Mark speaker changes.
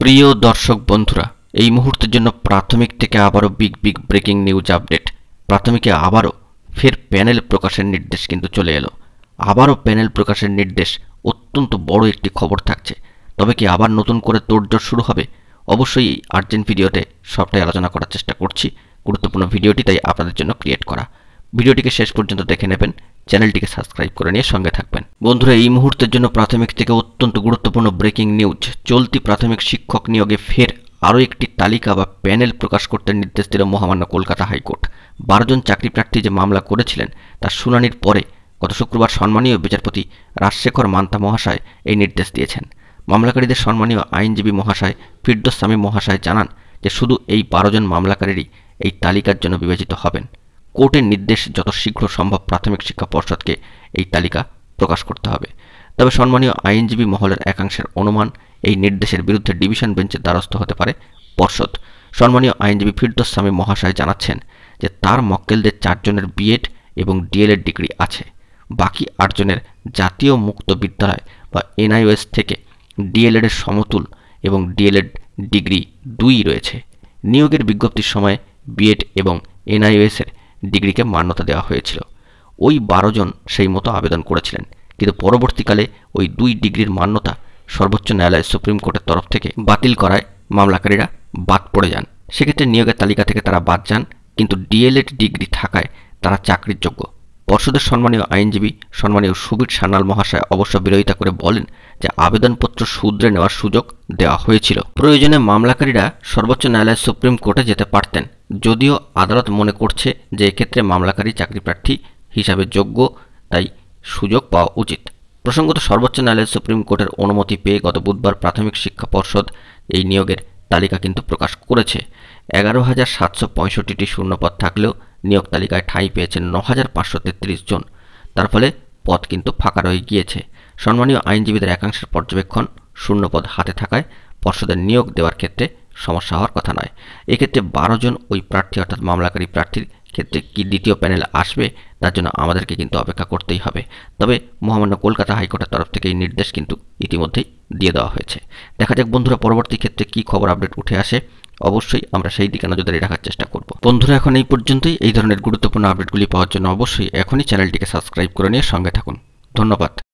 Speaker 1: প্রিয় দর্শক বন্ধুরা, এই মুহূর্তের জন্য প্রাথমিক থেকে আবারও বিগ ব্রেকিং নিউজ আপডেট। প্রাথমিকে আবারও ফের প্যানেল প্রকাশের নির্দেশ কিন্তু চলে এলো। আবারও প্যানেল প্রকাশের নির্দেশ, অত্যন্ত বড় একটি খবর থাকছে। তবে কি আবার নতুন করে তোড়জোড় শুরু হবে? অবশ্যই এই আর্জেন্ট ভিডিওতে সবটাই আলোচনা করার চেষ্টা করছি। গুরুত্বপূর্ণ ভিডিওটি তাই আপনাদের জন্য ক্রিয়েট করা। ভিডিওটিকে শেষ পর্যন্ত দেখে নেবেন, চ্যানেলটিকে সাবস্ক্রাইব করে নিয়ে সঙ্গে থাকবেন। বন্ধুরা, এই মুহূর্তের জন্য প্রাথমিক থেকে অত্যন্ত গুরুত্বপূর্ণ ব্রেকিং নিউজ। চলতি প্রাথমিক শিক্ষক নিয়োগে ফের আরও একটি তালিকা বা প্যানেল প্রকাশ করতে নির্দেশ দিল মহামান্য কলকাতা হাইকোর্ট। 12 জন চাকরি প্রার্থী যে মামলা করেছিলেন তার শুনানির পরে গত শুক্রবার সম্মানীয় বিচারপতি রাজশেখর মান্তা মহাশয় এই নির্দেশ দিয়েছেন। মামলাকারীদের সম্মানীয় আইনজীবী মহাশয় ফিরদৌস সামি মহাশয় জানান যে শুধু এই 12 জন মামলাকারীরই এই তালিকার জন্য বিবেচিত হবেন। কোর্টের নির্দেশ যত শীঘ্র সম্ভব প্রাথমিক শিক্ষা পর্ষদকে এই তালিকা প্রকাশ করতে হবে। তবে সম্মানীয় আইনজীবী মহলের একাংশের অনুমান এই নির্দেশের বিরুদ্ধে ডিভিশন বেঞ্চের দ্বারস্থ হতে পারে পর্ষদ। সম্মানীয় আইনজীবী ফিরদৌস সামি মহাশয় জানাচ্ছেন যে তার মক্কেলদের 4 জনের বিএড এবং ডিএলএড ডিগ্রি আছে। বাকি 8 জনের জাতীয় মুক্ত বিদ্যালয় বা এনআইওএস থেকে ডিএলএড এর সমতুল এবং ডিএলএড ডিগ্রি 2 রয়েছে। নিয়োগের বিজ্ঞপ্তির সময় বিএড এবং এনআইওএস এর ডিগ্রিকে মান্যতা দেওয়া হয়েছিল। ওই 12 জন সেই মতো আবেদন করেছিলেন, কিন্তু পরবর্তীকালে ওই 2 ডিগ্রির মান্যতা সর্বোচ্চ ন্যায়ালয় সুপ্রিম কোর্টের তরফ থেকে বাতিল করায় মামলাকারীরা বাদ পড়ে যান। সেক্ষেত্রে নিয়োগের তালিকা থেকে তারা বাদ যান, কিন্তু ডিএলএড ডিগ্রি থাকায় তারা চাকরির যোগ্য। পর্ষদের সম্মানীয় আইনজীবী সম্মানীয় সুবীর সান্যাল মহাশয় অবশ্য বিরোধিতা করে বলেন যে আবেদনপত্র শুধরে নেওয়ার সুযোগ দেওয়া হয়েছিল। প্রয়োজনে মামলাকারীরা সর্বোচ্চ ন্যায়ালয় সুপ্রিম কোর্টে যেতে পারতেন, যদিও আদালত মনে করছে যে এক্ষেত্রে মামলাকারী চাকরি প্রার্থী হিসাবে যোগ্য, তাই সুযোগ পাওয়া উচিত। প্রসঙ্গত সর্বোচ্চ ন্যায়ালয় সুপ্রিম কোর্টের অনুমতি পেয়ে গত বুধবার প্রাথমিক শিক্ষা পর্ষদ এই নিয়োগের তালিকা কিন্তু প্রকাশ করেছে। 11,765টি শূন্যপদ থাকলেও নিয়োগ তালিকায় ঠাঁই পেয়েছেন 9,533 জন। তার ফলে পদ কিন্তু ফাঁকা রয়ে গিয়েছে। সম্মানীয় আইনজীবীদের একাংশের পর্যবেক্ষণ, শূন্যপদ হাতে থাকায় পর্ষদের নিয়োগ দেওয়ার ক্ষেত্রে সমস্যা হওয়ার কথা নয়। এক্ষেত্রে 12 জন ওই প্রার্থী অর্থাৎ মামলাকারী প্রার্থীর ক্ষেত্রে কি দ্বিতীয় প্যানেল আসবে, তার জন্য আমাদেরকে কিন্তু অপেক্ষা করতেই হবে। তবে মহামান্য কলকাতা হাইকোর্টের তরফ থেকে এই নির্দেশ কিন্তু ইতিমধ্যেই দিয়ে দেওয়া হয়েছে। দেখা যাক বন্ধুরা পরবর্তী ক্ষেত্রে কি খবর আপডেট উঠে আসে। অবশ্যই আমরা সেই দিকে নজরদারি রাখার চেষ্টা করব। বন্ধুরা, এখন এই পর্যন্তই। এই ধরনের গুরুত্বপূর্ণ আপডেটগুলি পাওয়ার জন্য অবশ্যই এখনই চ্যানেলটিকে সাবস্ক্রাইব করে নিয়ে সঙ্গে থাকুন। ধন্যবাদ।